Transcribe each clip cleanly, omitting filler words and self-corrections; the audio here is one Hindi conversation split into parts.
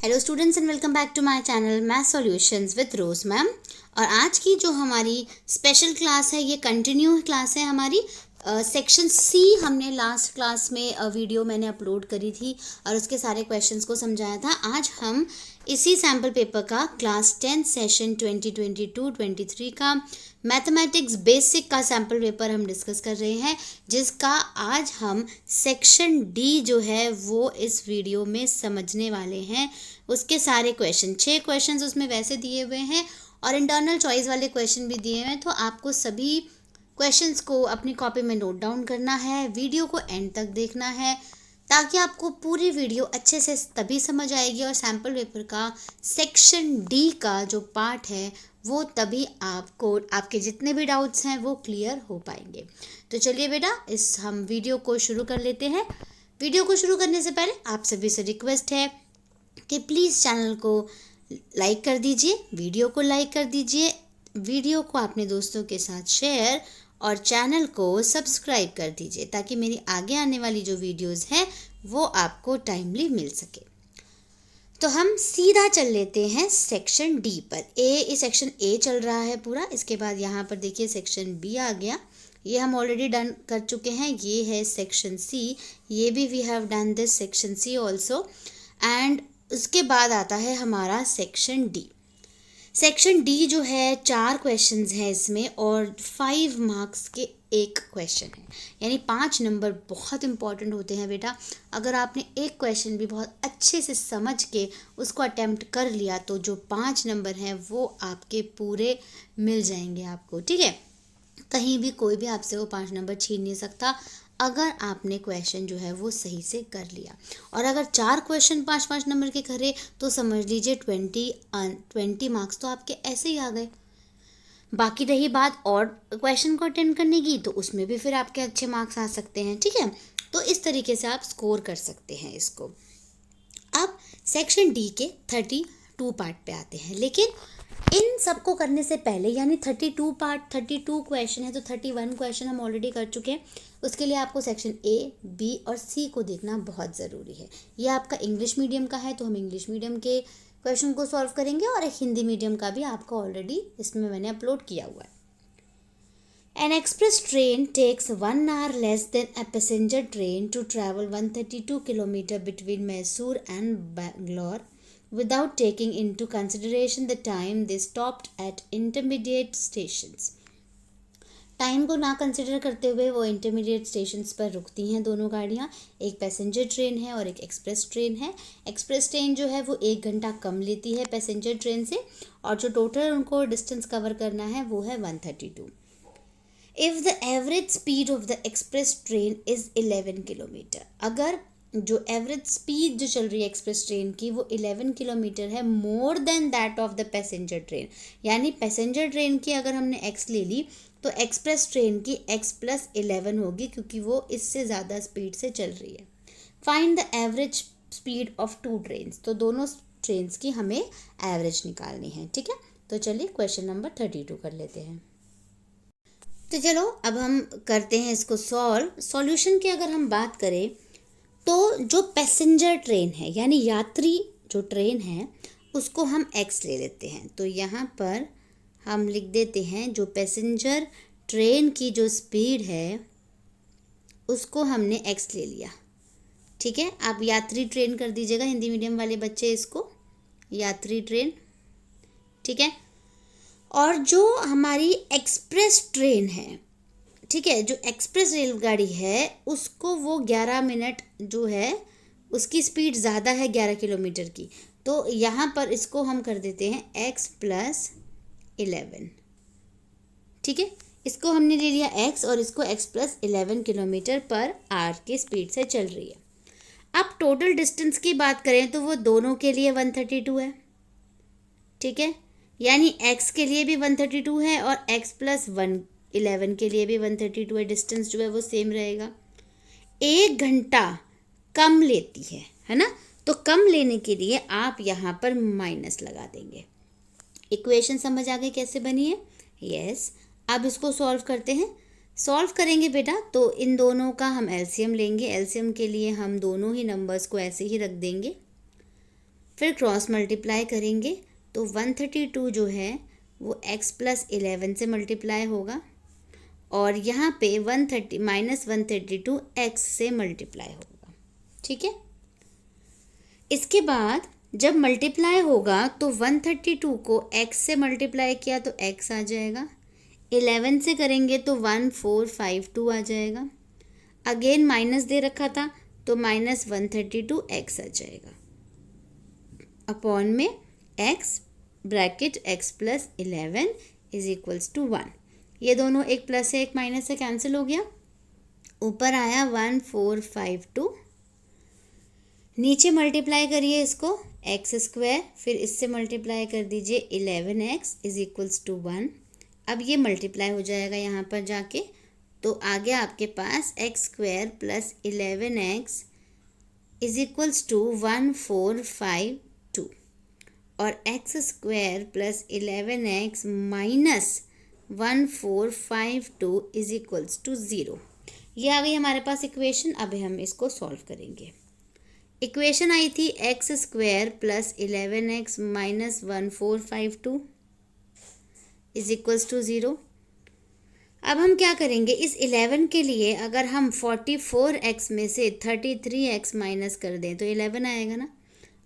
Hello students and welcome back to my channel math solutions with Rose ma'am. और आज की जो हमारी स्पेशल क्लास है ये कंटिन्यू क्लास है हमारी सेक्शन सी। हमने लास्ट क्लास में वीडियो मैंने अपलोड करी थी और उसके सारे क्वेश्चंस को समझाया था। आज हम इसी सैम्पल पेपर का क्लास 10 सेशन 2022-23 का मैथमेटिक्स बेसिक का सैम्पल पेपर हम डिस्कस कर रहे हैं, जिसका आज हम सेक्शन डी जो है वो इस वीडियो में समझने वाले हैं। उसके सारे क्वेश्चन 6 क्वेश्चंस उसमें वैसे दिए हुए हैं और इंटरनल चॉइस वाले क्वेश्चन भी दिए हुए हैं, तो आपको सभी क्वेश्चंस को अपनी कॉपी में नोट डाउन करना है, वीडियो को एंड तक देखना है ताकि आपको पूरी वीडियो अच्छे से तभी समझ आएगी और सैम्पल पेपर का सेक्शन डी का जो पार्ट है वो तभी आपको आपके जितने भी डाउट्स हैं वो क्लियर हो पाएंगे। तो चलिए बेटा हम वीडियो को शुरू कर लेते हैं। वीडियो को शुरू करने से पहले आप सभी से रिक्वेस्ट है कि प्लीज़ चैनल को लाइक कर दीजिए, वीडियो को लाइक कर दीजिए, वीडियो को अपने दोस्तों के साथ शेयर और चैनल को सब्सक्राइब कर दीजिए ताकि मेरी आगे आने वाली जो वीडियोस हैं वो आपको टाइमली मिल सके। तो हम सीधा चल लेते हैं सेक्शन डी पर। ए सेक्शन ए चल रहा है पूरा, इसके बाद यहाँ पर देखिए सेक्शन बी आ गया, ये हम ऑलरेडी डन कर चुके हैं। ये है सेक्शन सी, ये भी we have done this section C also. And उसके बाद आता है हमारा सेक्शन डी। सेक्शन डी जो है 4 क्वेश्चंस हैं इसमें और 5 मार्क्स के एक क्वेश्चन है, यानी 5 नंबर बहुत इंपॉर्टेंट होते हैं बेटा। अगर आपने एक क्वेश्चन भी बहुत अच्छे से समझ के उसको अटेम्प्ट कर लिया तो जो 5 नंबर हैं वो आपके पूरे मिल जाएंगे आपको, ठीक है। कहीं भी कोई भी आपसे वो 5 नंबर छीन नहीं सकता अगर आपने क्वेश्चन जो है वो सही से कर लिया। और अगर 4 क्वेश्चन 5-5 नंबर के करे तो समझ लीजिए 20 मार्क्स तो आपके ऐसे ही आ गए। बाकी रही बात और क्वेश्चन को अटेम्प्ट करने की, तो उसमें भी फिर आपके अच्छे मार्क्स आ सकते हैं, ठीक है। तो इस तरीके से आप स्कोर कर सकते हैं इसको। अब सेक्शन डी के 32 पार्ट पे आते हैं, लेकिन इन सबको करने से पहले यानी 32 क्वेश्चन है तो 31 क्वेश्चन हम ऑलरेडी कर चुके हैं। उसके लिए आपको सेक्शन ए, बी और सी को देखना बहुत ज़रूरी है। ये आपका इंग्लिश मीडियम का है तो हम इंग्लिश मीडियम के क्वेश्चन को सॉल्व करेंगे और एक हिंदी मीडियम का भी आपका ऑलरेडी इसमें मैंने अपलोड किया हुआ है। An express train takes 1 hour less than a passenger train to travel 132 km between Mysore and Bangalore without taking into consideration the time they stopped at intermediate stations. Time को ना कंसिडर करते हुए वो इंटरमीडिएट स्टेशंस पर रुकती हैं दोनों गाड़ियाँ। एक पैसेंजर ट्रेन है और एक एक्सप्रेस ट्रेन है। एक्सप्रेस ट्रेन जो है वो 1 घंटा कम लेती है पैसेंजर ट्रेन से और जो टोटल उनको डिस्टेंस कवर करना है वो है 132। If the average speed of the express train is 11 kilometre, अगर जो एवरेज स्पीड जो चल रही है एक्सप्रेस ट्रेन की वो 11 किलोमीटर है more than that of the passenger train, यानी पैसेंजर ट्रेन की अगर हमने एक्स ले ली तो एक्सप्रेस ट्रेन की x + 11 होगी क्योंकि वो इससे ज़्यादा स्पीड से चल रही है। Find the average speed of 2 trains, तो दोनों ट्रेन्स की हमें एवरेज निकालनी है, ठीक है। तो चलिए क्वेश्चन नंबर 32 कर लेते हैं। तो चलो अब हम करते हैं इसको सॉल्व। सॉल्यूशन की अगर हम बात करें तो जो पैसेंजर ट्रेन है यानी यात्री जो ट्रेन है उसको हम x ले लेते हैं। तो यहाँ पर हम लिख देते हैं जो पैसेंजर ट्रेन की जो स्पीड है उसको हमने x ले लिया, ठीक है। आप यात्री ट्रेन कर दीजिएगा, हिंदी मीडियम वाले बच्चे इसको यात्री ट्रेन, ठीक है। और जो हमारी एक्सप्रेस ट्रेन है, ठीक है, जो एक्सप्रेस रेलगाड़ी है उसको वो 11 मिनट जो है उसकी स्पीड ज़्यादा है 11 किलोमीटर की, तो यहाँ पर इसको हम कर देते हैं x + 11, ठीक है। इसको हमने ले लिया x और इसको x + 11 किलोमीटर पर आवर की स्पीड से चल रही है। अब टोटल डिस्टेंस की बात करें तो वो दोनों के लिए 132 है, ठीक है, यानी x के लिए भी 132 है और x + 11 के लिए भी 132 है। डिस्टेंस जो है वो सेम रहेगा। 1 घंटा कम लेती है ना, तो कम लेने के लिए आप यहाँ पर माइनस लगा देंगे। इक्वेशन समझ आ गई कैसे बनी है? यस। अब इसको सॉल्व करते हैं। सॉल्व करेंगे बेटा तो इन दोनों का हम एलसीएम लेंगे। एलसीएम के लिए हम दोनों ही नंबर्स को ऐसे ही रख देंगे। फिर क्रॉस मल्टीप्लाई करेंगे तो 132 जो है वो x प्लस 11 से मल्टीप्लाई होगा और यहाँ पे 130 माइनस 132 x से मल्टीप्लाई होगा। ठीक है, इसके बाद जब मल्टीप्लाई होगा तो 132 को x से मल्टीप्लाई किया तो x आ जाएगा, 11 से करेंगे तो 1452 आ जाएगा, अगेन माइनस दे रखा था तो माइनस 132 x आ जाएगा अपॉन में x bracket x plus 11 is equals to 1। ये दोनों एक प्लस है एक माइनस से कैंसिल हो गया, ऊपर आया 1452, नीचे मल्टीप्लाई करिए इसको एक्स स्क्वायर, फिर इससे मल्टीप्लाई कर दीजिए 11x इज इक्वल्स टू 1। अब ये मल्टीप्लाई हो जाएगा यहाँ पर जाके, तो आ गया आपके पास x square plus 11x is equals to 1452 और x square plus 11x minus 1452 is equals to 0। ये आ गई हमारे पास इक्वेशन। अब हम इसको सॉल्व करेंगे। इक्वेशन आई थी X square plus 11x minus 1452 is equals to 0। अब हम क्या करेंगे, इस 11 के लिए अगर हम 44x में से 33x माइनस कर दें तो 11 आएगा ना,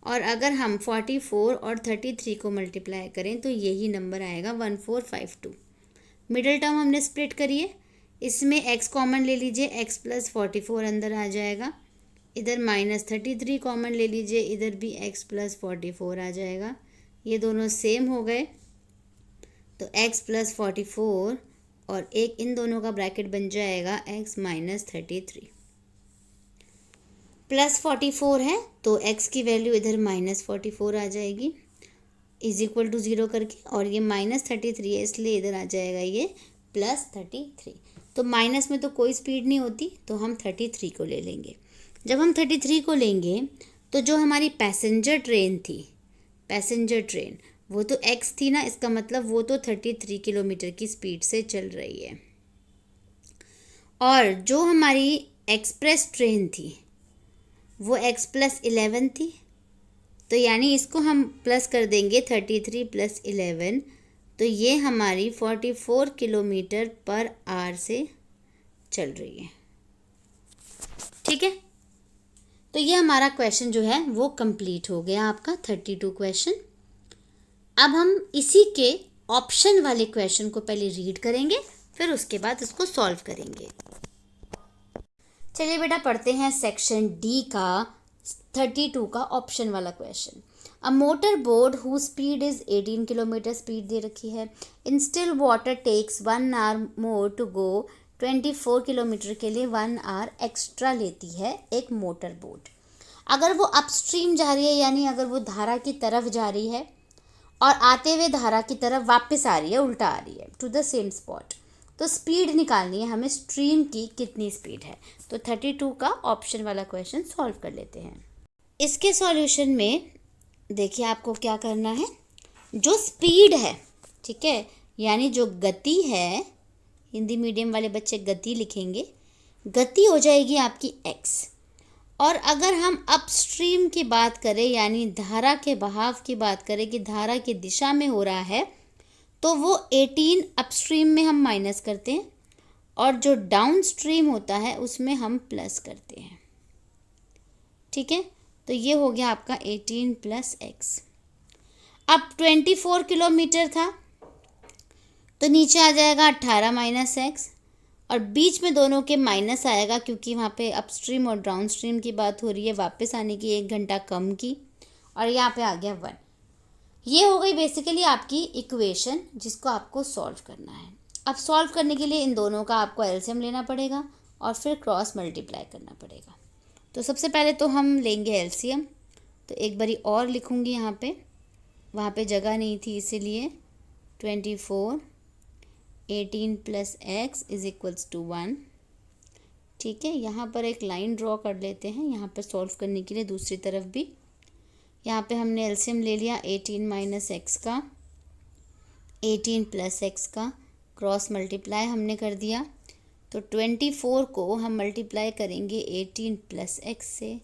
और अगर हम 44 और 33 को मल्टीप्लाई करें तो यही नंबर आएगा 1452। मिडिल टर्म हमने स्प्लिट करिए, इसमें x कॉमन ले लीजिए, x प्लस 44 अंदर आ जाएगा, इधर माइनस 33 कॉमन ले लीजिए, इधर भी x प्लस 44 आ जाएगा, ये दोनों सेम हो गए तो x प्लस 44 और एक इन दोनों का ब्रैकेट बन जाएगा x माइनस 33। प्लस 44 है तो x की वैल्यू इधर माइनस 44 आ जाएगी इज इक्वल टू 0 करके, और ये माइनस 33 है इसलिए इधर आ जाएगा ये प्लस 33। तो माइनस में तो कोई स्पीड नहीं होती तो हम 33 को ले लेंगे। जब हम 33 को लेंगे तो जो हमारी पैसेंजर ट्रेन थी, पैसेंजर ट्रेन वो तो x थी ना, इसका मतलब वो तो 33 किलोमीटर की स्पीड से चल रही है, और जो हमारी एक्सप्रेस ट्रेन थी वो x प्लस 11 थी, तो यानी इसको हम प्लस कर देंगे 33 प्लस 11, तो ये हमारी 44 किलोमीटर पर आवर से चल रही है। ठीक है, तो ये हमारा क्वेश्चन जो है वो कंप्लीट हो गया आपका 32 क्वेश्चन। अब हम इसी के ऑप्शन वाले क्वेश्चन को पहले रीड करेंगे, फिर उसके बाद उसको सॉल्व करेंगे। चलिए बेटा पढ़ते हैं सेक्शन डी का 32 का ऑप्शन वाला question. A motor boat who speed is 18 kilometre speed दे रखी है, in still water takes 1 hour more to go 24 kilometre के लिए 1 आवर एक्स्ट्रा लेती है एक मोटर बोट। अगर वो अपस्ट्रीम जा रही है, यानी अगर वो धारा की तरफ जा रही है और आते हुए धारा की तरफ वापस आ रही है, उल्टा आ रही है टू द सेम स्पॉट, तो स्पीड निकालनी है हमें, स्ट्रीम की कितनी स्पीड है। तो 32 का ऑप्शन वाला क्वेश्चन सॉल्व कर लेते हैं। इसके सॉल्यूशन में देखिए आपको क्या करना है, जो स्पीड है, ठीक है, यानी जो गति है, हिंदी मीडियम वाले बच्चे गति लिखेंगे, गति हो जाएगी आपकी x। और अगर हम अपस्ट्रीम की बात करें, यानी धारा के बहाव की बात करें कि धारा की दिशा में हो रहा है, तो वो 18 अपस्ट्रीम में हम माइनस करते हैं और जो डाउन स्ट्रीम होता है उसमें हम प्लस करते हैं। ठीक है, तो ये हो गया आपका 18 प्लस x। अब 24 किलोमीटर था तो नीचे आ जाएगा 18 माइनस x, और बीच में दोनों के माइनस आएगा क्योंकि वहाँ पे अपस्ट्रीम और डाउन स्ट्रीम की बात हो रही है, वापस आने की 1 घंटा कम की, और यहाँ पे आ गया 1। ये हो गई बेसिकली आपकी इक्वेशन जिसको आपको सॉल्व करना है। अब सॉल्व करने के लिए इन दोनों का आपको एलसीएम लेना पड़ेगा और फिर क्रॉस मल्टीप्लाई करना पड़ेगा। तो सबसे पहले तो हम लेंगे एलसीएम, तो एक बारी और लिखूँगी यहाँ पे, वहाँ पे जगह नहीं थी इसीलिए 24 18 plus x is equals to 1। ठीक है, यहाँ पर एक लाइन ड्रॉ कर लेते हैं यहाँ पर सॉल्व करने के लिए, दूसरी तरफ भी यहाँ पे हमने एलसीएम ले लिया 18 माइनस एक्स का, 18 प्लस एक्स का, क्रॉस मल्टीप्लाई हमने कर दिया, तो 24 को हम मल्टीप्लाई करेंगे 18 प्लस एक्स से,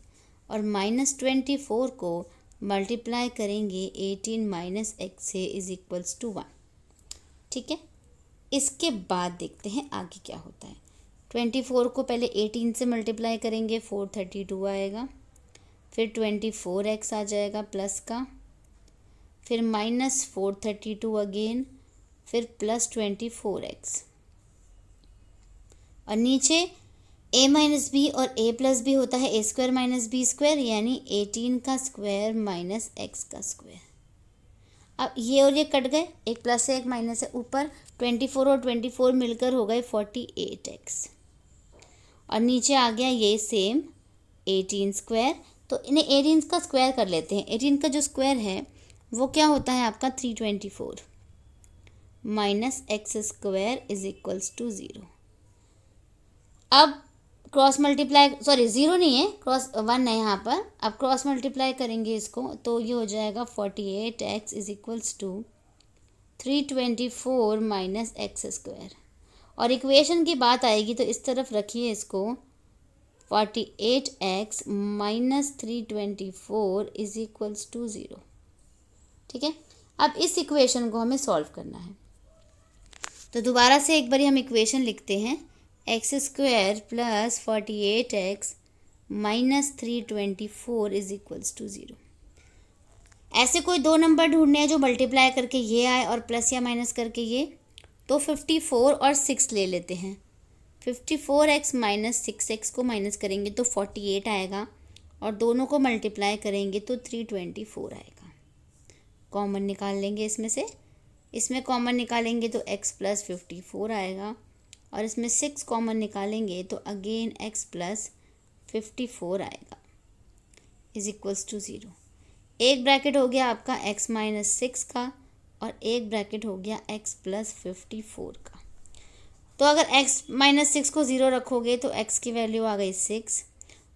और माइनस 24 को मल्टीप्लाई करेंगे 18 माइनस एक्स से इज इक्वल्स टू 1। ठीक है, इसके बाद देखते हैं आगे क्या होता है। 24 को पहले 18 से मल्टीप्लाई करेंगे, 432 आएगा, फिर 24x आ जाएगा प्लस का, फिर माइनस 432 अगेन, फिर प्लस 24x, और नीचे a माइनस बी और a प्लस बी होता है a square minus B square, यानी 18 का स्क्वायर माइनस x का स्क्वायर। अब ये और ये कट गए, एक प्लस है एक माइनस है, ऊपर 24 और 24 मिलकर हो गए 48x, और नीचे आ गया ये सेम 18 स्क्वायर। तो इन्हें 18 का स्क्वायर कर लेते हैं। 18 का जो स्क्वायर है वो क्या होता है आपका 324 minus X square is equals to 0। अब क्रॉस मल्टीप्लाई, सॉरी 0 नहीं है, क्रॉस 1 है यहाँ पर। अब क्रॉस मल्टीप्लाई करेंगे इसको तो ये हो जाएगा 48x is equals to 324 minus X square, और इक्वेशन की बात आएगी तो इस तरफ रखिए इसको, 48x minus 324 is equals to 0। ठीक है, अब इस इक्वेशन को हमें सॉल्व करना है। तो दोबारा से एक बारी हम इक्वेशन लिखते हैं, X square plus 48x minus 324 is equals to 0। ऐसे कोई दो नंबर ढूंढने हैं जो मल्टीप्लाई करके ये आए और प्लस या माइनस करके ये, तो 54 और 6 ले लेते हैं। 54x माइनस 6x को माइनस करेंगे तो 48 आएगा, और दोनों को मल्टीप्लाई करेंगे तो 324 आएगा। कॉमन निकाल लेंगे इसमें से, इसमें कॉमन निकालेंगे तो x प्लस 54 आएगा, और इसमें 6 कॉमन निकालेंगे तो अगेन x प्लस 54 आएगा इज इक्वल्स टू 0। एक ब्रैकेट हो गया आपका x माइनस 6 का, और एक ब्रैकेट हो गया x प्लस 54 का। तो अगर x माइनस 6 को 0 रखोगे तो x की वैल्यू आ गई 6,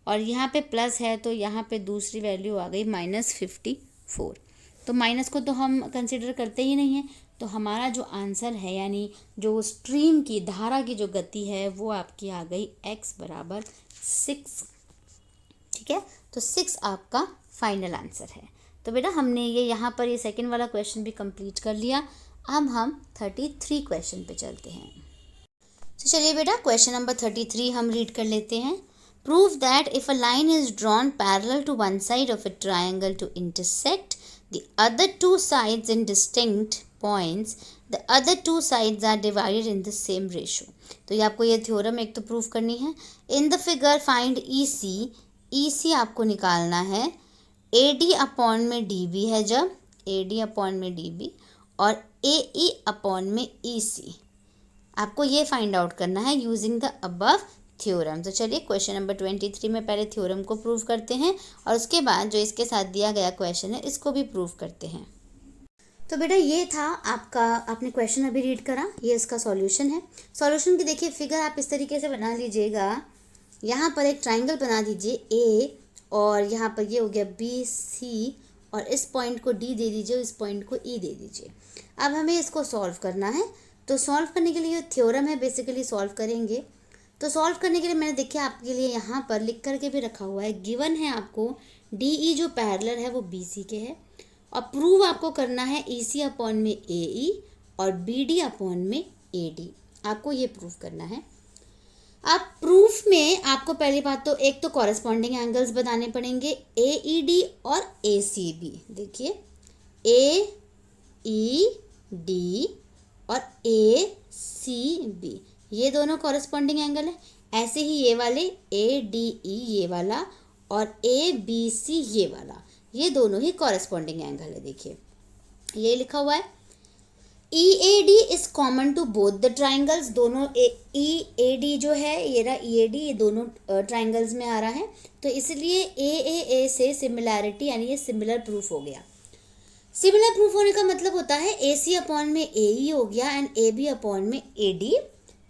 और यहाँ पे प्लस है तो यहाँ पे दूसरी वैल्यू आ गई माइनस 54। तो माइनस को तो हम कंसिडर करते ही नहीं हैं, तो हमारा जो आंसर है यानी जो स्ट्रीम की धारा की जो गति है वो आपकी आ गई x बराबर 6। ठीक है, तो 6 आपका फाइनल आंसर है। तो बेटा हमने ये यहाँ पर ये सेकंड वाला क्वेश्चन भी कंप्लीट कर लिया। अब हम 33 क्वेश्चन पे चलते हैं। तो चलिए बेटा क्वेश्चन नंबर 33 हम रीड कर लेते हैं। Prove that if a line is drawn parallel to one side of a triangle to intersect the other two sides in distinct points, the other two sides are divided in the same ratio. तो ये आपको ये थ्योरम एक तो प्रूव करनी है। In the figure find E C आपको निकालना है। ए डी अपॉन में डी बी है, जब ए डी अपॉन में डी बी और ए ई अपॉन में ई सी, आपको ये फाइंड आउट करना है यूजिंग द अबव थ्योरम। तो चलिए क्वेश्चन नंबर 23 में पहले थ्योरम को प्रूव करते हैं, और उसके बाद जो इसके साथ दिया गया क्वेश्चन है इसको भी प्रूव करते हैं। तो बेटा ये था आपका, आपने क्वेश्चन अभी रीड करा, ये इसका सॉल्यूशन है। सॉल्यूशन की देखिए फिगर आप इस तरीके से बना लीजिएगा। यहाँ पर एक ट्राइंगल बना दीजिए ए, और यहाँ पर ये हो गया बी सी, और इस पॉइंट को डी दे दीजिए, इस पॉइंट को ई दे दीजिए। अब हमें इसको सॉल्व करना है। तो सॉल्व करने के लिए ये थ्योरम है, बेसिकली सॉल्व करेंगे। तो सॉल्व करने के लिए मैंने देखिए आपके लिए यहाँ पर लिख करके भी रखा हुआ है। गिवन है आपको डी ई जो पैरेलल है वो बी सी के है, और प्रूव आपको करना है ई सी अपॉन में ए ई और बी डी अपॉन में ए डी, आपको ये प्रूव करना है। अब प्रूफ में आपको पहली बात तो एक तो कॉरेस्पॉन्डिंग एंगल्स बताने पड़ेंगे, ए ई डी और ए सी बी। देखिए ए ई डी और ए सी बी ये दोनों कॉरेस्पॉन्डिंग एंगल है। ऐसे ही ये वाले ए डी ई ये वाला और ए बी सी ये वाला, ये दोनों ही कॉरेस्पॉन्डिंग एंगल है। देखिए ये लिखा हुआ है E A D is common to both the triangles. दोनों ई ए डी जो है ये रहा ई ए डी, ये दोनों ट्राइंगल्स में आ रहा है, तो इसलिए ए से सिमिलैरिटी यानी ये सिमिलर प्रूफ हो गया। सिमिलर प्रूफ होने का मतलब होता है ए सी अपॉन में ए ई हो गया एंड ए बी अपॉन में ए डी।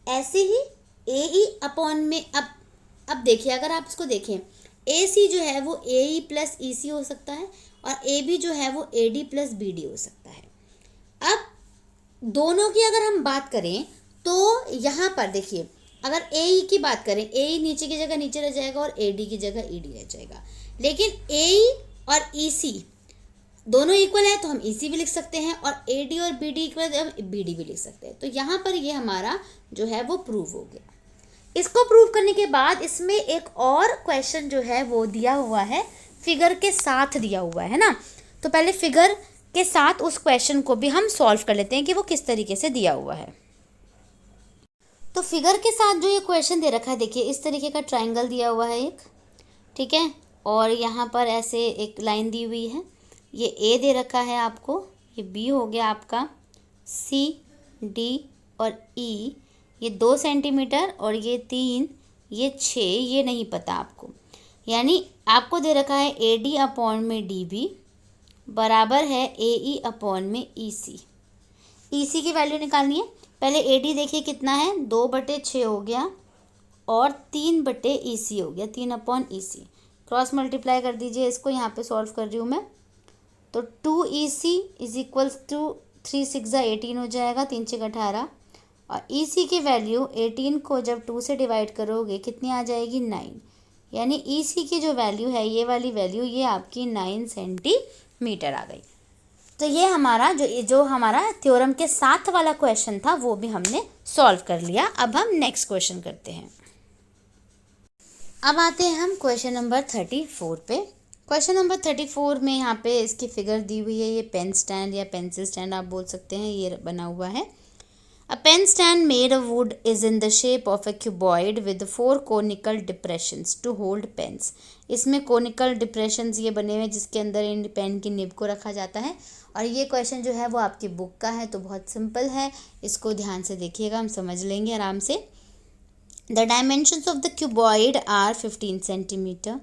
ऐसे ही ए ई अपॉन में, अब देखिए अगर आप इसको देखें, ए सी जो है वो ए ई प्लस ई सी हो सकता है, और ए बी जो है वो A D plus B D हो सकता है। अब दोनों की अगर हम बात करें तो यहाँ पर देखिए अगर ए ई की बात करें, ए ई नीचे की जगह नीचे रह जाएगा और ए डी की जगह ई डी रह जाएगा। लेकिन ए ई और ई सी दोनों इक्वल है तो हम EC भी लिख सकते हैं, और AD और BD इक्वल है तो हम BD भी लिख सकते हैं। तो यहाँ पर ये हमारा जो है वो प्रूव हो गया। इसको प्रूव करने के बाद इसमें एक और क्वेश्चन जो है वो दिया हुआ है, फिगर के साथ दिया हुआ है ना। तो पहले फिगर के साथ उस क्वेश्चन को भी हम सॉल्व कर लेते हैं कि वो किस तरीके से दिया हुआ है। तो फिगर के साथ जो ये क्वेश्चन दे रखा है, देखिए इस तरीके का ट्राइंगल दिया हुआ है एक, ठीक है, और यहाँ पर ऐसे एक लाइन दी हुई है, ये A दे रखा है आपको, ये B हो गया आपका, C, D और E, ये 2 सेंटीमीटर और ये 3, ये 6, ये नहीं पता आपको। यानी आपको दे रखा है AD अपॉन में DB बराबर है AE अपॉन में EC। EC की वैल्यू निकालनी है। पहले AD देखिए कितना है, 2/6 हो गया और 3/EC हो गया, 3 अपॉन EC। क्रॉस मल्टीप्लाई कर दीजिए इसको, यहाँ पे सॉल्व कर रही हूँ मैं। तो 2EC इज इक्वल्स टू 3 6 18 हो जाएगा, 3 6 18, और EC की वैल्यू 18 को जब 2 से डिवाइड करोगे कितनी आ जाएगी, 9। यानी EC की जो वैल्यू है, ये वाली वैल्यू, ये आपकी 9 सेंटीमीटर आ गई। तो ये हमारा जो हमारा थ्योरम के साथ वाला क्वेश्चन था वो भी हमने सॉल्व कर लिया। अब हम नेक्स्ट क्वेश्चन करते हैं। अब आते हैं हम क्वेश्चन नंबर 34 पे। क्वेश्चन नंबर 34 में यहाँ पे इसकी फिगर दी हुई है, ये पेन स्टैंड या पेंसिल स्टैंड आप बोल सकते हैं, ये बना हुआ है। A pen stand made of wood is in the shape of a cuboid with 4 conical depressions to hold pens. इसमें कोनिकल डिप्रेशंस ये बने हुए हैं जिसके अंदर इन पेन की निब को रखा जाता है। और ये क्वेश्चन जो है वो आपकी बुक का है, तो बहुत सिंपल है, इसको ध्यान से देखिएगा, हम समझ लेंगे आराम से। The dimensions of the cuboid are 15 centimetre.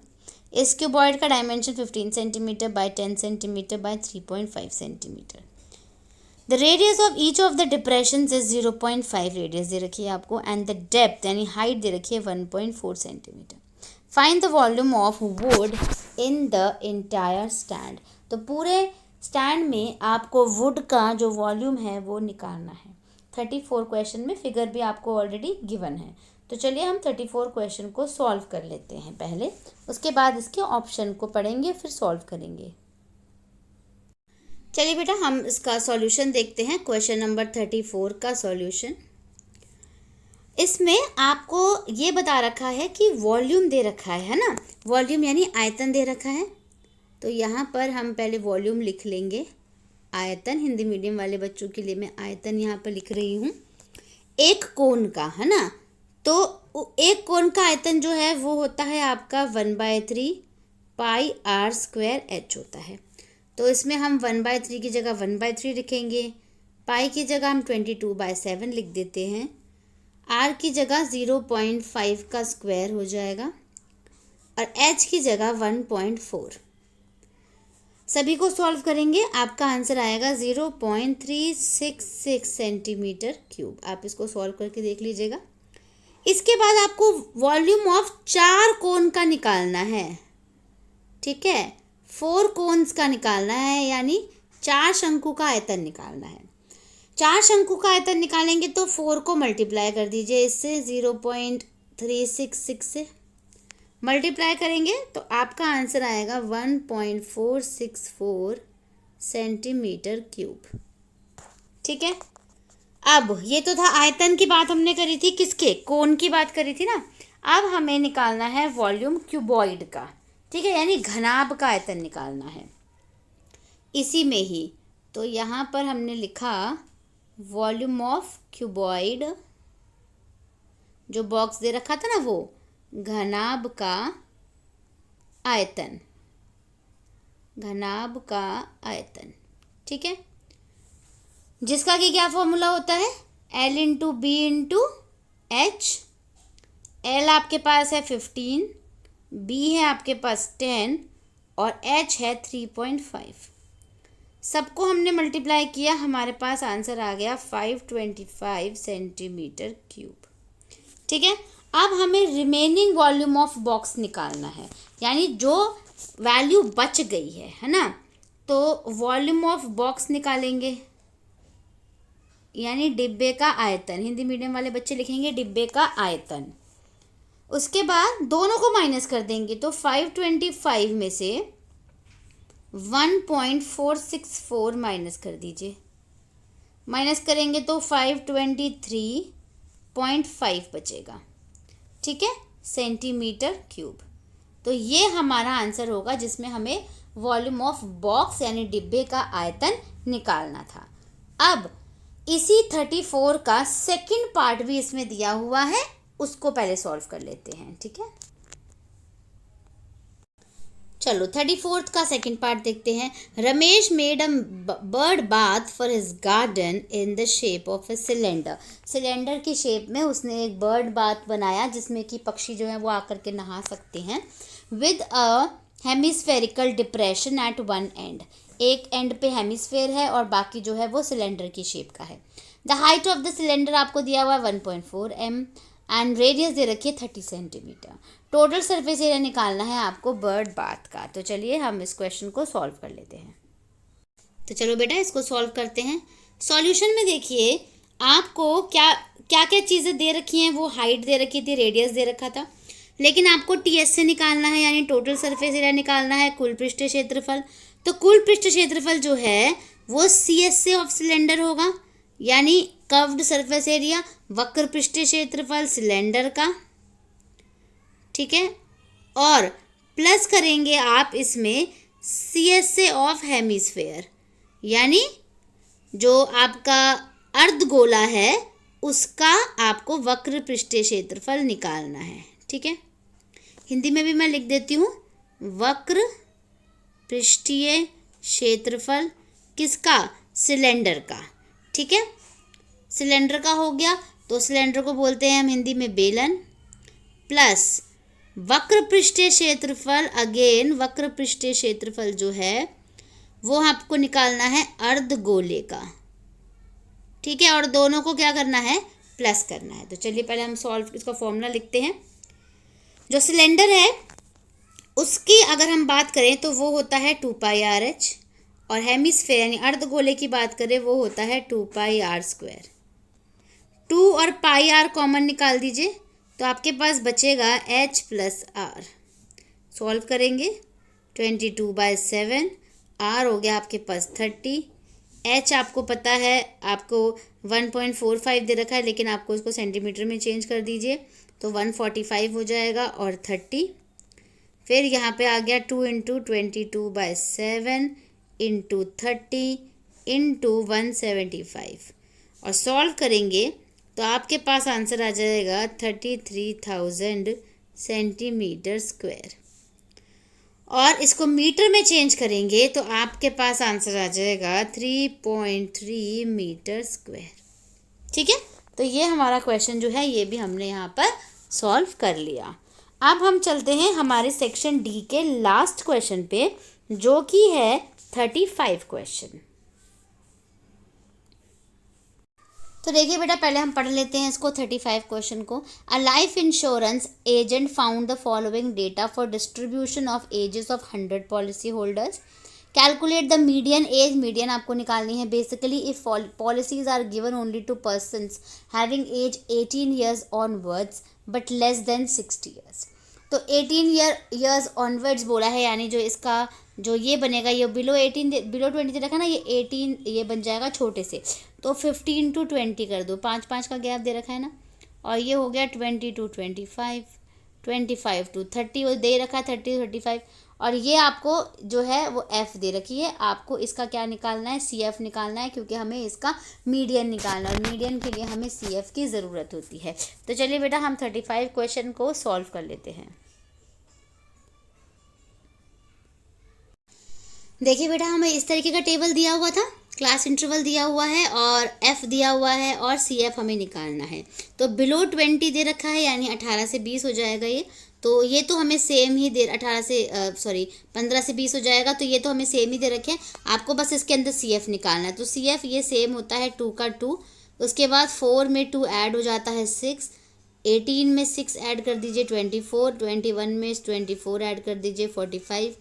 इस क्यूबॉइड का dimension 15 centimetre by 10 centimetre by 3.5 centimetre. The radius of each of the depressions is 0.5 radius दे रखी है आपको, एंड द डेप्थ यानी हाइट दे रखी है 1.4 centimetre. Find the volume of wood in the entire stand. तो पूरे स्टैंड में आपको वुड का जो वॉल्यूम है वो निकालना है। 34 क्वेश्चन में फिगर भी आपको ऑलरेडी गिवन है। तो चलिए हम 34 क्वेश्चन को सॉल्व कर लेते हैं पहले, उसके बाद इसके ऑप्शन को पढ़ेंगे फिर सॉल्व करेंगे। चलिए बेटा हम इसका सॉल्यूशन देखते हैं। क्वेश्चन नंबर 34 का सॉल्यूशन, इसमें आपको ये बता रखा है कि वॉल्यूम दे रखा है ना, वॉल्यूम यानी आयतन दे रखा है। तो यहाँ पर हम पहले वॉल्यूम लिख लेंगे, आयतन, हिंदी मीडियम वाले बच्चों के लिए मैं आयतन यहाँ पर लिख रही हूँ, एक कोण का, है ना। तो एक कोण का आयतन जो है वो होता है आपका 1/3 पाई r² h होता है। तो इसमें हम 1/3 की जगह 1/3 लिखेंगे, पाई की जगह हम 22/7 लिख देते हैं, r की जगह 0.5 का स्क्वायर हो जाएगा और h की जगह 1.4। सभी को सॉल्व करेंगे, आपका आंसर आएगा 0.366 सेंटीमीटर क्यूब। आप इसको सॉल्व करके देख लीजिएगा। इसके बाद आपको वॉल्यूम ऑफ 4 कोन का निकालना है, ठीक है, 4 कोन्स का निकालना है, यानी 4 शंकु का आयतन निकालना है। 4 शंकु का आयतन निकालेंगे तो 4 को मल्टीप्लाई कर दीजिए इससे, 0.366 से मल्टीप्लाई करेंगे तो आपका आंसर आएगा 1.464 सेंटीमीटर क्यूब, ठीक है। अब ये तो था आयतन की बात हमने करी थी, किसके, कोण की बात करी थी ना। अब हमें निकालना है वॉल्यूम क्यूबॉइड का, ठीक है, यानी घनाभ का आयतन निकालना है इसी में ही। तो यहाँ पर हमने लिखा वॉल्यूम ऑफ क्यूबॉइड, जो बॉक्स दे रखा था ना वो, घनाभ का आयतन, घनाभ का आयतन, ठीक है, जिसका कि क्या फॉर्मूला होता है, L into B into H. L आपके पास है 15, B है आपके पास 10 और H है 3.5। सबको हमने मल्टीप्लाई किया, हमारे पास आंसर आ गया 525 सेंटीमीटर क्यूब, ठीक है। अब हमें रिमेनिंग वॉल्यूम ऑफ बॉक्स निकालना है, यानी जो वैल्यू बच गई है ना। तो वॉल्यूम ऑफ बॉक्स निकालेंगे, यानी डिब्बे का आयतन, हिंदी मीडियम वाले बच्चे लिखेंगे डिब्बे का आयतन। उसके बाद दोनों को माइनस कर देंगे, तो 525 में से 1.464 माइनस कर दीजिए, माइनस करेंगे तो 523.5 बचेगा, ठीक है, सेंटीमीटर क्यूब। तो ये हमारा आंसर होगा जिसमें हमें वॉल्यूम ऑफ बॉक्स यानी डिब्बे का आयतन निकालना था। अब इसी 34 का सेकंड पार्ट भी इसमें दिया हुआ है, उसको पहले सॉल्व कर लेते हैं, ठीक है। चलो 34th का सेकंड पार्ट देखते हैं। Ramesh made a bird bath for his garden in the shape of a cylinder. Cylinder की शेप में उसने एक बर्ड बाथ बनाया जिसमें कि पक्षी जो है वो आकर के नहा सकते हैं। With a hemispherical depression at one end, एक एंड पे हेमिस्फेयर है और बाकी जो है वो सिलेंडर की शेप का है। The height of the cylinder आपको दिया हुआ है 1.4 m एंड रेडियस दे रखी है 30 सेंटीमीटर। टोटल सरफेस एरिया निकालना है आपको बर्ड बाथ का। तो चलिए हम इस क्वेश्चन को सॉल्व कर लेते हैं। तो चलो बेटा इसको सॉल्व करते हैं। सॉल्यूशन में देखिए आपको क्या क्या क्या चीज़ें दे रखी हैं, वो हाइट दे रखी थी, रेडियस दे रखा था, लेकिन आपको टीएस से निकालना है यानी टोटल सरफेस एरिया निकालना है, कुल पृष्ठीय क्षेत्रफल। तो कुल पृष्ठीय क्षेत्रफल जो है वो CS से ऑफ सिलेंडर होगा यानी कर्व्ड सरफेस एरिया, वक्र पृष्ठीय क्षेत्रफल सिलेंडर का, ठीक है, और प्लस करेंगे आप इसमें CS से ऑफ हेमिस्फेयर यानी जो आपका अर्धगोला है उसका आपको वक्र पृष्ठीय क्षेत्रफल निकालना है, ठीक है। हिंदी में भी मैं लिख देती हूँ, वक्र पृष्ठीय क्षेत्रफल किसका, सिलेंडर का, ठीक है। सिलेंडर का हो गया तो सिलेंडर को बोलते हैं हम हिंदी में बेलन, प्लस वक्र पृष्ठीय क्षेत्रफल, अगेन वक्र पृष्ठीय क्षेत्रफल जो है वो आपको निकालना है अर्धगोले का, ठीक है, और दोनों को क्या करना है, प्लस करना है। तो चलिए पहले हम सॉल्व इसका फॉर्मूला लिखते हैं। जो सिलेंडर है उसकी अगर हम बात करें तो वो होता है 2πRh और हेमिस्फेयर यानी अर्धगोले की बात करें वो होता है 2πr²। 2 और πr कॉमन निकाल दीजिए तो आपके पास बचेगा h + r। सॉल्व करेंगे 22/7, r हो गया आपके पास 30, h आपको पता है आपको 1.45 दे रखा है लेकिन आपको इसको सेंटीमीटर में चेंज कर दीजिए तो 145 हो जाएगा और 30, फिर यहाँ पे आ गया 2 × 22/7 × 30 × 175 और सॉल्व करेंगे तो आपके पास आंसर आ जाएगा 33,000 सेंटीमीटर स्क्वायर और इसको मीटर में चेंज करेंगे तो आपके पास आंसर आ जाएगा 3.3 मीटर स्क्वायर, ठीक है। तो ये हमारा क्वेश्चन जो है ये भी हमने यहाँ पर सॉल्व कर लिया। अब हम चलते हैं हमारे सेक्शन डी के लास्ट क्वेश्चन पे जो कि है 35 क्वेश्चन। तो देखिए बेटा पहले हम पढ़ लेते हैं इसको 35 क्वेश्चन को। A life insurance agent found the following data for distribution of ages of 100 policy holders. Calculate the median age, median आपको निकालनी है basically if policies are given only to persons having age 18 years onwards but less than 60 years. तो 18 ईयर्स ऑनवर्ड्स बोला है यानी जो इसका जो ये बनेगा ये बिलो 20 दे रखा है ना, ये 18 ये बन जाएगा छोटे से, तो 15 to 20 कर दो, 5 का गैप दे रखा है ना, और ये हो गया 20 to 25, 25 to 30 वो दे रखा है 30 to 35 और ये आपको जो है वो F दे रखी है। आपको इसका क्या निकालना है, CF निकालना है क्योंकि हमें इसका मीडियन निकालना है और मीडियन के लिए हमें CF की ज़रूरत होती है। तो चलिए बेटा हम 35 क्वेश्चन को सॉल्व कर लेते हैं। देखिए बेटा हमें इस तरीके का टेबल दिया हुआ था, क्लास इंटरवल दिया हुआ है और F दिया हुआ है और CF हमें निकालना है। तो बिलो 20 दे रखा है यानी 18 से 20 हो जाएगा ये, तो ये तो हमें सेम ही दे 15 से 20 हो जाएगा, तो ये तो हमें सेम ही दे रखे हैं। आपको बस इसके अंदर CF निकालना है। तो CF ये सेम होता है 2 का 2, उसके बाद 4 में 2 ऐड हो जाता है 6, 18 में 6 ऐड कर दीजिए 24, 21 में 24 ऐड कर दीजिए 45,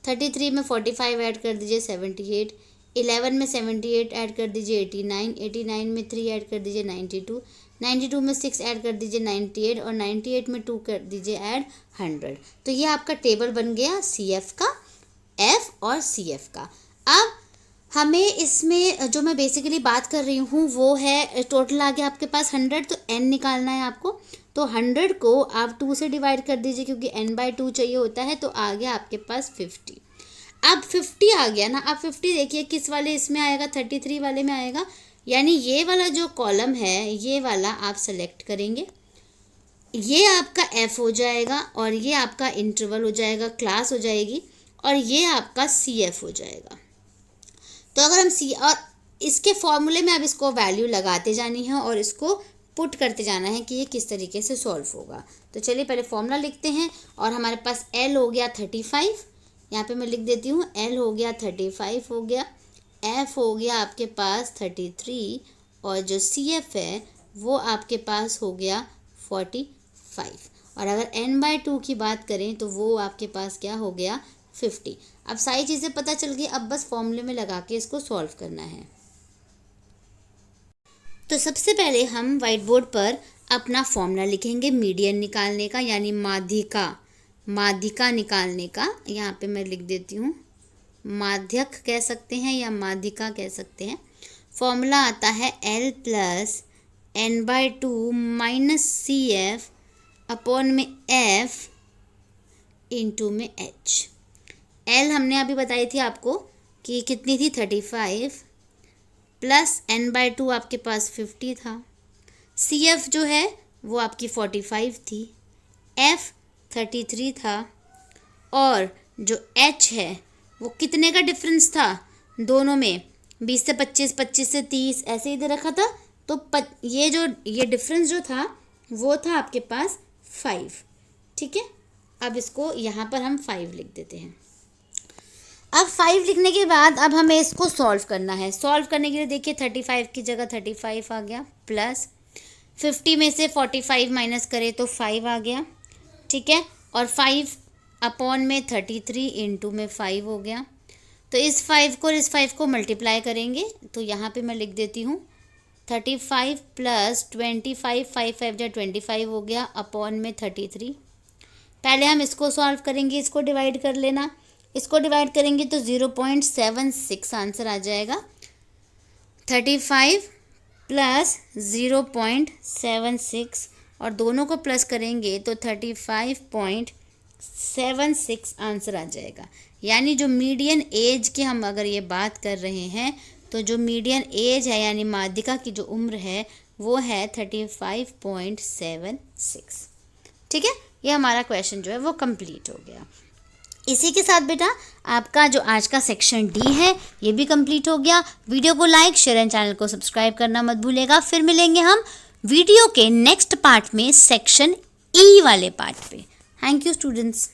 33 में 45 ऐड कर दीजिए 78, 11 में 78 ऐड कर दीजिए 89, 89 में 3 ऐड कर दीजिए 92, 92 में 6 ऐड कर दीजिए 98 और 98 में 2 कर दीजिए ऐड 100। तो ये आपका टेबल बन गया CF का एफ और सी एफ का। अब हमें इसमें जो मैं बेसिकली बात कर रही हूँ वो है टोटल आ गया आपके पास 100, तो n निकालना है आपको। तो 100 को आप 2 से डिवाइड कर दीजिए क्योंकि n/2 चाहिए होता है, तो आ गया आपके पास 50। अब 50 आ गया ना, अब 50 देखिए किस वाले इसमें आएगा, 33 वाले में आएगा। यानी ये वाला जो कॉलम है ये वाला आप सेलेक्ट करेंगे, ये आपका एफ हो जाएगा और ये आपका इंटरवल हो जाएगा, क्लास हो जाएगी, और ये आपका सी एफ हो जाएगा। तो अगर हम सी और इसके फॉर्मूले में अब इसको वैल्यू लगाते जानी है और इसको पुट करते जाना है कि ये किस तरीके से सॉल्व होगा। तो चलिए पहले फॉर्मूला लिखते हैं। और हमारे पास L हो गया 35, यहाँ पे मैं लिख देती हूँ L हो गया 35 हो गया, F हो गया आपके पास 33 और जो CF है वो आपके पास हो गया 45। और अगर n/2 की बात करें तो वो आपके पास क्या हो गया 50। अब सारी चीज़ें पता चल गई, अब बस फॉर्मूले में लगा के इसको सॉल्व करना है। तो सबसे पहले हम वाइट बोर्ड पर अपना फॉर्मूला लिखेंगे मीडियन निकालने का, यानी माध्यिका निकालने का। यहाँ पे मैं लिख देती हूँ, माध्यक कह सकते हैं या माध्यिका कह सकते हैं। फॉर्मूला आता है L plus n/2 minus CF upon में F इंटू में H। L हमने अभी बताई थी आपको कि कितनी थी 35, प्लस n/2 आपके पास 50 था, CF जो है वो आपकी 45 थी, F 33 था, और जो H है वो कितने का डिफरेंस था दोनों में, 20 से 25, 25 से 30 ऐसे ही दे रखा था। तो ये डिफरेंस जो था वो था आपके पास 5। ठीक है, अब इसको यहाँ पर हम 5 लिख देते हैं। अब 5 लिखने के बाद अब हमें इसको सॉल्व करना है। सॉल्व करने के लिए देखिए 35 की जगह 35 आ गया, प्लस 50 में से 45 माइनस करें तो 5 आ गया। ठीक है, और 5 अपॉन में 33 इंटू में 5 हो गया। तो इस 5 को और इस 5 को मल्टीप्लाई करेंगे तो यहाँ पे मैं लिख देती हूँ 35 प्लस 25, 5 5 जा 25 हो गया, अपॉन में 33। पहले हम इसको सॉल्व करेंगे, इसको डिवाइड कर लेना। इसको डिवाइड करेंगे तो 0.76 आंसर आ जाएगा। 35 प्लस 0.76 और दोनों को प्लस करेंगे तो 35.76 आंसर आ जाएगा। यानी जो मीडियन एज की हम अगर ये बात कर रहे हैं तो जो मीडियन एज है यानी माध्यिका की जो उम्र है वो है 35.76। ठीक है, ये हमारा क्वेश्चन जो है वो कंप्लीट हो गया। इसी के साथ बेटा आपका जो आज का सेक्शन डी है ये भी कंप्लीट हो गया। वीडियो को लाइक, शेयर एंड चैनल को सब्सक्राइब करना मत भूलेगा। फिर मिलेंगे हम वीडियो के नेक्स्ट पार्ट में, सेक्शन ई वाले पार्ट पे। Thank you students.